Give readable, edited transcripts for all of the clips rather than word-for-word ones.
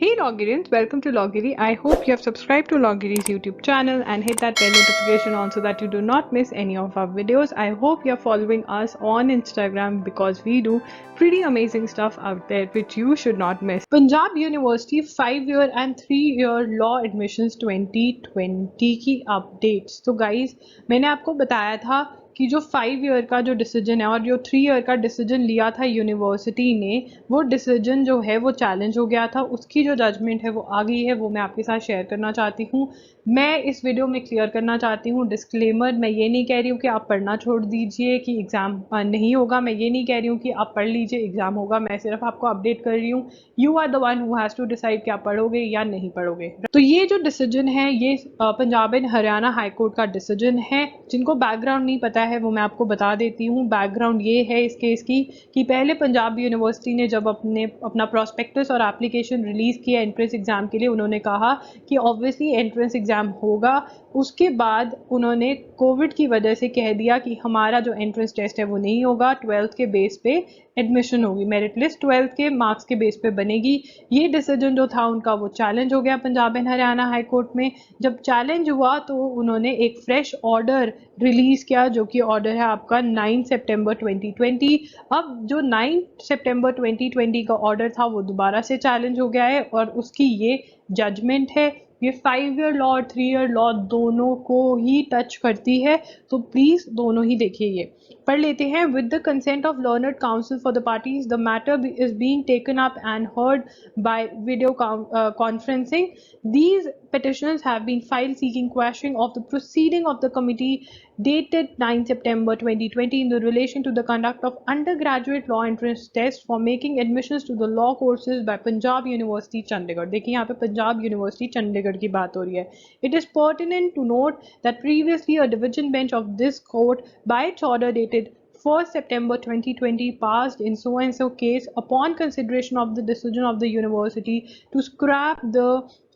Hey Logirians, welcome to Logiri. I hope you have subscribed to Logiri's YouTube channel and hit that bell notification on so that you do not miss any of our videos. I hope you are following us on Instagram because we do pretty amazing stuff out there which you should not miss. Punjab University 5-year and 3-year law admissions 2020 की updates. तो guys, मैंने आपको बताया था कि जो 5 year का जो डिसीजन है और जो 3 ईयर का डिसीजन लिया था यूनिवर्सिटी ने, वो डिसीजन जो है वो चैलेंज हो गया था। उसकी जो जजमेंट है वो आ गई है, वो मैं आपके साथ शेयर करना चाहती हूँ। मैं इस वीडियो में क्लियर करना चाहती हूँ डिस्क्लेमर, मैं ये नहीं कह रही हूँ कि आप पढ़ना छोड़ दीजिए कि एग्ज़ाम नहीं होगा, मैं ये नहीं कह रही हूँ कि आप पढ़ लीजिए एग्ज़ाम होगा, मैं सिर्फ आपको अपडेट कर रही हूँ। You are the one who has to decide कि आप पढ़ोगे या नहीं पढ़ोगे। तो ये जो डिसीजन है ये Punjab and Haryana high court का डिसीजन है। जिनको बैकग्राउंड नहीं पता है वो मैं आपको बता देती हूँ। बैकग्राउंड ये है इस केस की कि पहले पंजाब यूनिवर्सिटी ने जब अपना प्रॉस्पेक्टस और एप्लीकेशन रिलीज़ किया एंट्रेंस एग्ज़ाम के लिए, उन्होंने कहा कि ऑब्वियसली एंट्रेंस एग्ज़ाम होगा। उसके बाद उन्होंने कोविड की वजह से कह दिया कि हमारा जो एंट्रेंस टेस्ट है वो नहीं होगा, 12th के बेस पे एडमिशन होगी, मेरिट लिस्ट 12th के मार्क्स के बेस पे बनेगी। ये डिसीजन जो था उनका वो चैलेंज हो गया Punjab and Haryana high court में। जब चैलेंज हुआ तो उन्होंने एक फ्रेश ऑर्डर रिलीज़ किया जो कि ऑर्डर है आपका 9 सितंबर 2020। अब जो 9 सितंबर 2020 का ऑर्डर था वो दोबारा से चैलेंज हो गया है और उसकी ये जजमेंट है। ये 5 ईयर लॉ और 3 ईयर लॉ दोनों को ही टच करती है, तो प्लीज़ दोनों ही देखिए। ये पढ़ लेते हैं। With the consent of learned council for the parties the matter is being taken up and heard by video conferencing. These petitions have been filed seeking quashing of the proceeding of the committee dated 9 September 2020 in the relation to the conduct of undergraduate law entrance test for making admissions to the law courses by Punjab University Chandigarh। देखिए यहाँ पे Punjab university Chandigarh की बात हो रही है। It is pertinent to note that previously a division bench of this court by its order dated 1st September 2020 passed in so and so case upon consideration of the decision of the university to scrap the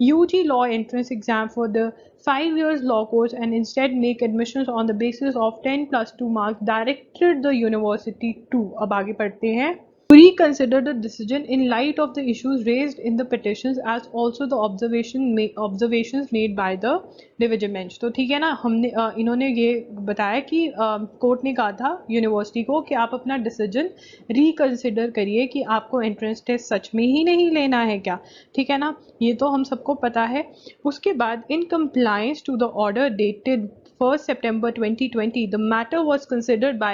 UG law entrance exam for the 5 years law course and instead make admissions on the basis of 10+2 marks directed the university to, अब आगे पढ़ते हैं, reconsider the decision in light of the issues raised in the petitions as also the observations made by the division bench। तो ठीक है ना, हमने इन्होंने ये बताया कि कोर्ट ने कहा था यूनिवर्सिटी को कि आप अपना डिसीजन रिकंसिडर करिए कि आपको एंट्रेंस टेस्ट सच में ही नहीं लेना है क्या। ठीक है ना, ये तो हम सबको पता है। उसके बाद in compliance to the order dated 1st September 2020, the matter was considered by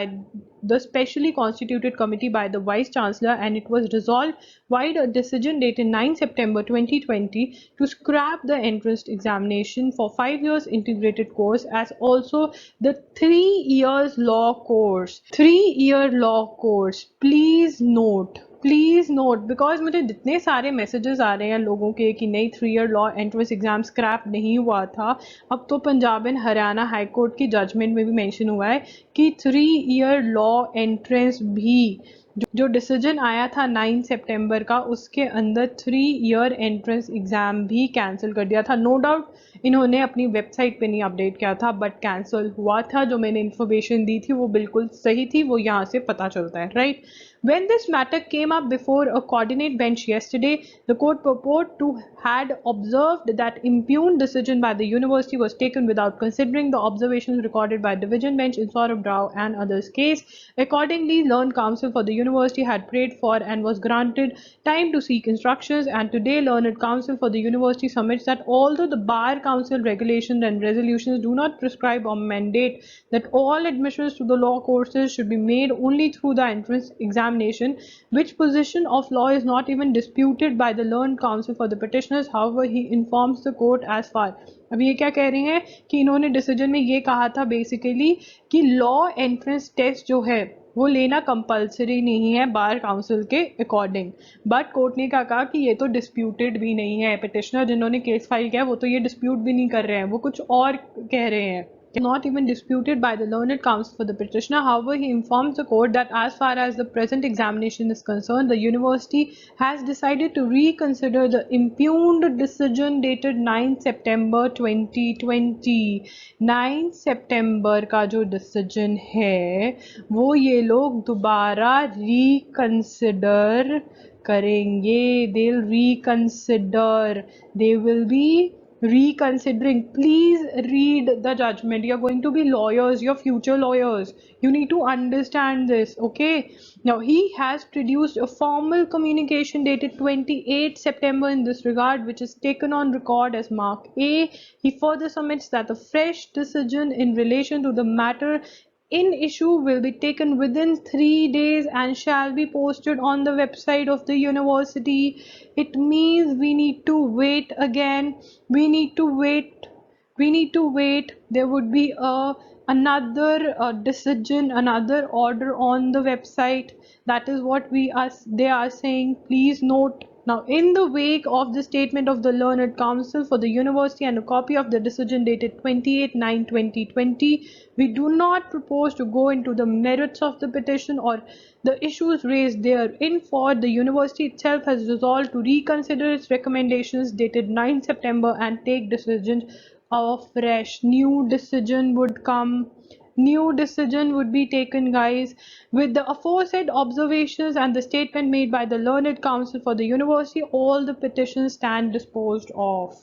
the specially constituted committee by the Vice Chancellor and it was resolved via a decision dated 9 September 2020 to scrap the entrance examination for 5 years integrated course as also the 3 years law course। 3-year law course, please note because मुझे जितने सारे messages आ रहे हैं लोगों के कि नहीं 3 year law entrance exam scrap नहीं हुआ था। अब तो Punjab and Haryana high court की जजमेंट में भी मेंशन हुआ है कि 3 ईयर लॉ एंट्रेंस भी जो डिसीजन आया था 9 सितंबर का उसके अंदर 3 ईयर एंट्रेंस एग्ज़ाम भी कैंसिल कर दिया था। नो डाउट इन्होंने अपनी वेबसाइट पे नहीं अपडेट किया था बट कैंसिल हुआ था। जो मैंने इन्फॉर्मेशन दी थी वो बिल्कुल सही थी, वो यहाँ से पता चलता है, right. When this matter came up before a coordinate bench yesterday, the court purport to had observed that impugned decision by the university was taken without considering the observations recorded by division bench in Saurabh Rao and others case. Accordingly, learned counsel for the university had prayed for and was granted time to seek instructions, and today learned counsel for the university submits that although the bar council regulations and resolutions do not prescribe or mandate that all admissions to the law courses should be made only through the entrance examination, which position of law is not even disputed by the learned counsel for the petitioners, however he informs the court as far। अब ये क्या कह रहे हैं कि इन्होंने decision में ये कहा था बेसिकली कि लॉ एंट्रेंस टेस्ट जो है वो लेना कंपलसरी नहीं है बार काउंसिल के अकॉर्डिंग, बट कोर्ट ने क्या कहा कि ये तो डिस्प्यूटेड भी नहीं है। पिटिशनर जिन्होंने केस फाइल किया वो तो ये डिस्प्यूट भी नहीं कर रहे हैं, वो कुछ और कह रहे हैं, not even disputed by the learned counsel for the petitioner। However, he informs the court that as far as the present examination is concerned, the university has decided to reconsider the impugned decision dated 9 September 2020। 9 सितंबर का जो decision है वो ये लोग दोबारा reconsider करेंगे, they will reconsider, they will be reconsidering. Please read the judgment. You're going to be lawyers, you're future lawyers. You need to understand this, okay? Now, he has produced a formal communication dated 28 September in this regard, which is taken on record as Mark A. He further submits that a fresh decision in relation to the matter in issue will be taken within 3 days and shall be posted on the website of the university. It means we need to wait again. We need to wait. There would be another decision, another order on the website. That is what they are saying. Please note. Now, in the wake of the statement of the Learned Counsel for the University and a copy of the decision dated 28/9/2020, we do not propose to go into the merits of the petition or the issues raised therein, for the University itself has resolved to reconsider its recommendations dated 9 September and take decisions afresh. New decision would come. New decision would be taken, guys. With the aforesaid observations and the statement made by the Learned Counsel for the University, all the petitions stand disposed of.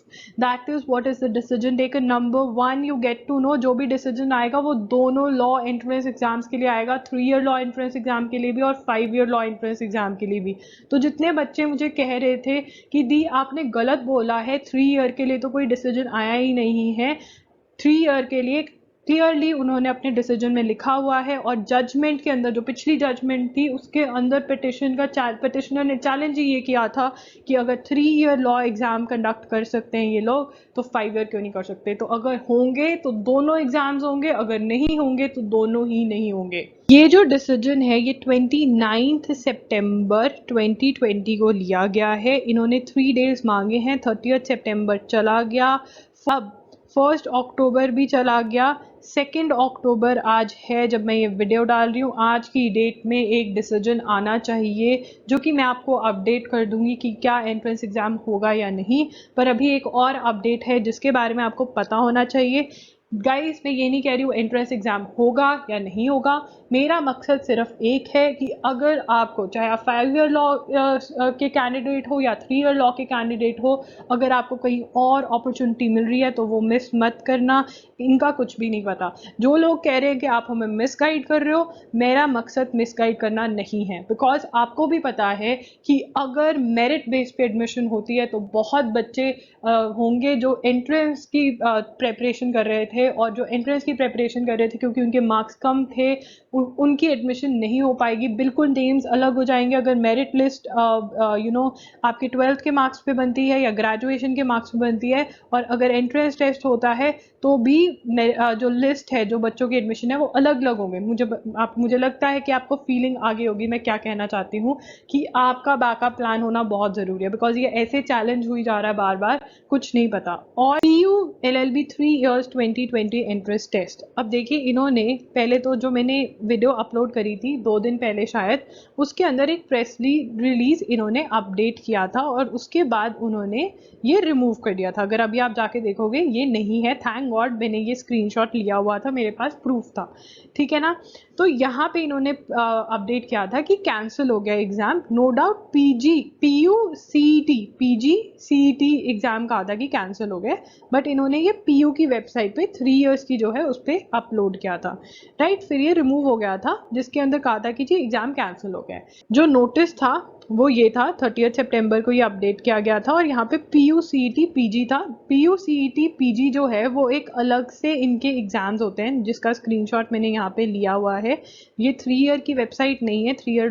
That is what is the decision taken. Number one, you get to know जो भी decision आएगा वो दोनों law entrance exams के लिए आएगा, 3-year law entrance exam के लिए भी और 5-year law entrance exam के लिए भी. तो जितने बच्चे मुझे कह रहे थे कि दी आपने गलत बोला है, 3 year के लिए तो कोई decision आया ही नहीं है, 3 year के लिए क्लियरली उन्होंने अपने डिसीजन में लिखा हुआ है, और जजमेंट के अंदर जो पिछली जजमेंट थी उसके अंदर पिटिशनर ने चैलेंज ये किया था कि अगर 3-year लॉ एग्जाम कंडक्ट कर सकते हैं ये लोग तो 5-year क्यों नहीं कर सकते. तो अगर होंगे तो दोनों एग्जाम्स होंगे, अगर नहीं होंगे तो दोनों ही नहीं होंगे. ये जो डिसीजन है ये 29 सितंबर 2020 को लिया गया है. इन्होंने 3 days मांगे हैं. 30 सितंबर चला गया, अब 1 अक्टूबर भी चला गया, 2 अक्टूबर आज है जब मैं ये वीडियो डाल रही हूँ. आज की डेट में एक डिसीजन आना चाहिए जो कि मैं आपको अपडेट कर दूंगी कि क्या एंट्रेंस एग्जाम होगा या नहीं. पर अभी एक और अपडेट है जिसके बारे में आपको पता होना चाहिए. गाइस, मैं ये नहीं कह रही हूँ एंट्रेंस एग्जाम होगा या नहीं होगा. मेरा मकसद सिर्फ एक है कि अगर आपको, चाहे आप 5-year लॉ के कैंडिडेट हो या 3-year लॉ के कैंडिडेट हो, अगर आपको कहीं और अपॉर्चुनिटी मिल रही है तो वो मिस मत करना. इनका कुछ भी नहीं पता. जो लोग कह रहे हैं कि आप हमें मिसगाइड कर रहे हो, मेरा मकसद मिसगाइड करना नहीं है. बिकॉज आपको भी पता है कि अगर मेरिट बेस पे एडमिशन होती है तो बहुत बच्चे होंगे जो एंट्रेंस की प्रेपरेशन कर रहे थे, और जो एंट्रेंस की प्रेपरेशन कर रहे थे क्योंकि उनके मार्क्स कम थे, उनकी एडमिशन नहीं हो पाएगी. बिल्कुल नेम्स अलग हो जाएंगे. अगर मेरिट लिस्ट आपके 12th के मार्क्स पे बनती है या ग्रेजुएशन के मार्क्स पे बनती है, और अगर एंट्रेंस टेस्ट होता है तो भी जो लिस्ट है, जो बच्चों की एडमिशन है, वो अलग अलग होंगे. मुझे लगता है कि आपको फीलिंग आ गई होगी मैं क्या कहना चाहती हूँ, कि आपका बैकअप प्लान होना बहुत ज़रूरी है. बिकॉज ये ऐसे चैलेंज हुई जा रहा है बार बार, कुछ नहीं पता. और PU LLB 3 years 2020 entrance test. अब देखिए, इन्होंने पहले तो जो मैंने वीडियो अपलोड करी थी 2 दिन पहले शायद, उसके अंदर एक प्रेस रिलीज इन्होंने अपडेट किया था और उसके बाद उन्होंने ये रिमूव कर दिया था. अगर अभी आप जाके देखोगे ये नहीं है. थैंक गॉड मैंने ये स्क्रीनशॉट लिया हुआ था, मेरे पास प्रूफ था. ठीक है ना. तो यहाँ पे इन्होंने अपडेट किया था कि कैंसिल हो गया exam. No doubt PU CET exam कहा था कि कैंसिल हो गए, बट इन्होंने ये PU की वेबसाइट पे 3 years की जो है उस पर अपलोड किया था. राइट. फिर ये रिमूव हो गया था जिसके अंदर कहा था कि जी एग्जाम कैंसिल हो गया. जो नोटिस था वो ये था, 30 सितंबर को ये अपडेट किया गया था, और यहाँ पे PU CET PG था. PU CET PG जो है वो एक अलग से इनके एग्जाम्स होते हैं, जिसका स्क्रीनशॉट मैंने यहाँ पे लिया हुआ है. ये 3 year की वेबसाइट नहीं है. 3 year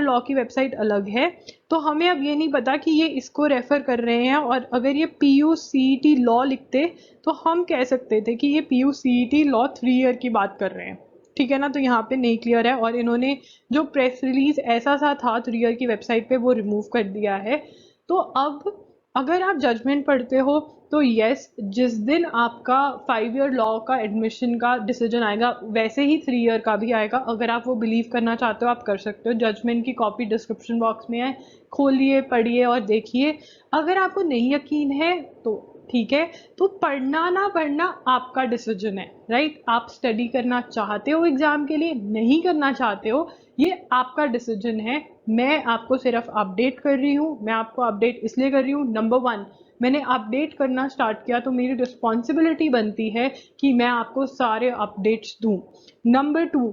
लॉ की वेबसाइट अलग है. तो हमें अब ये नहीं पता कि ये इसको रेफर कर रहे हैं, और अगर ये PU CET लॉ लिखते तो हम कह सकते थे कि ये PU CET लॉ 3 year की बात कर रहे हैं. ठीक है ना. तो यहाँ पे नहीं क्लियर है, और इन्होंने जो प्रेस रिलीज ऐसा सा था 3 year की वेबसाइट पे वो रिमूव कर दिया है. तो अब अगर आप जजमेंट पढ़ते हो तो यस, जिस दिन आपका 5-year लॉ का एडमिशन का डिसीजन आएगा वैसे ही 3 year का भी आएगा. अगर आप वो बिलीव करना चाहते हो आप कर सकते हो. जजमेंट की कॉपी डिस्क्रिप्शन बॉक्स में है, खोलिए, पढ़िए और देखिए. अगर आपको नहीं यकीन है तो ठीक है, तो पढ़ना ना पढ़ना आपका डिसीजन है. राइट. आप स्टडी करना चाहते हो एग्जाम के लिए, नहीं करना चाहते हो, ये आपका डिसीजन है। मैं आपको सिर्फ अपडेट कर रही हूँ। मैं आपको अपडेट इसलिए कर रही हूँ, नंबर 1, मैंने अपडेट करना स्टार्ट किया तो मेरी रिस्पॉन्सिबिलिटी बनती है कि मैं आपको सारे अपडेट्स दूँ। नंबर 2,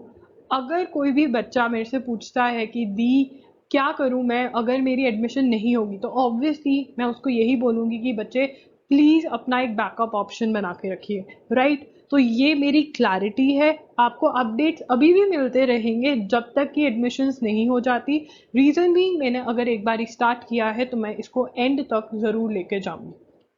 अगर कोई भी बच्चा मेरे से पूछता है कि दी क्या करूँ मैं अगर मेरी एडमिशन नहीं होगी, तो ऑब्वियसली मैं उसको यही बोलूँगी कि बच्चे प्लीज़ अपना एक बैकअप ऑप्शन बना के रखिए, राइट? तो ये मेरी क्लैरिटी है। आपको अपडेट्स अभी भी मिलते रहेंगे जब तक कि एडमिशन्स नहीं हो जाती। रीज़न भी, मैंने अगर एक बार स्टार्ट किया है तो मैं इसको एंड तक ज़रूर लेके जाऊँगी,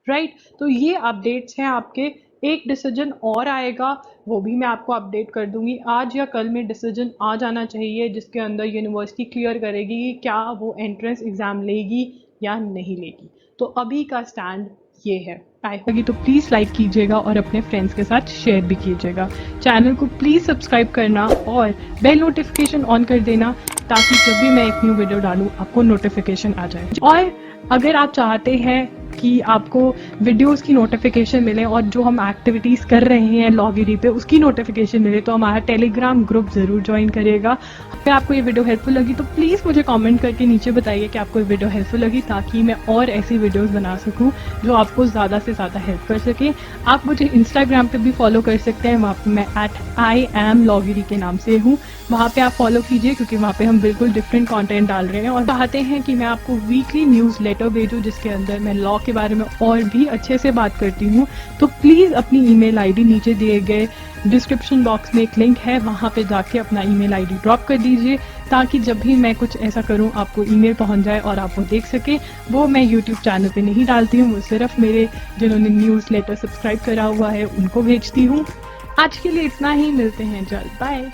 राइट? तो ये अपडेट्स हैं आपके। एक डिसीजन और आएगा, वो भी मैं आपको अपडेट कर दूंगी। आज या कल में डिसीजन आ जाना चाहिए जिसके अंदर यूनिवर्सिटी क्लियर करेगी कि क्या वो एंट्रेंस एग्ज़ाम लेगी या नहीं लेगी। तो अभी का स्टैंड ये है। आई होगी तो प्लीज़ लाइक कीजिएगा और अपने फ्रेंड्स के साथ शेयर भी कीजिएगा। चैनल को प्लीज़ सब्सक्राइब करना और बेल नोटिफिकेशन ऑन कर देना ताकि जब भी मैं एक न्यू वीडियो डालूँ आपको नोटिफिकेशन आ जाए। और अगर आप चाहते हैं कि आपको वीडियोस की नोटिफिकेशन मिले और जो हम एक्टिविटीज़ कर रहे हैं लॉगिरी पे उसकी नोटिफिकेशन मिले, तो हमारा टेलीग्राम ग्रुप ज़रूर ज्वाइन करिएगा। अगर आपको ये वीडियो हेल्पफुल लगी तो प्लीज़ मुझे कमेंट करके नीचे बताइए कि आपको ये वीडियो हेल्पफुल लगी, ताकि मैं और ऐसी वीडियोस बना सकूं जो आपको ज़्यादा से ज़्यादा हेल्प कर सके। आप मुझे इंस्टाग्राम पे भी फॉलो कर सकते हैं, वहाँ पर मैं @IAMLogiri के नाम से हूँ। वहाँ पे आप फॉलो कीजिए क्योंकि वहाँ पे हम बिल्कुल डिफरेंट कंटेंट डाल रहे हैं और चाहते हैं कि मैं आपको वीकली न्यूज़ लेटर भेजूँ जिसके अंदर मैं लॉ के बारे में और भी अच्छे से बात करती हूँ। तो प्लीज़ अपनी ईमेल आईडी नीचे दिए गए डिस्क्रिप्शन बॉक्स में एक लिंक है, वहाँ पे जाके अपना ईमेल आईडी ड्रॉप कर दीजिए ताकि जब भी मैं कुछ ऐसा करूँ आपको ईमेल पहुँच जाए और आप वो देख सके। वो मैं यूट्यूब चैनल पे नहीं डालती हूँ, वो सिर्फ मेरे जिन्होंने न्यूज़ लेटर सब्सक्राइब करा हुआ है उनको भेजती हूँ। आज के लिए इतना ही, मिलते हैं जल्द, बाय।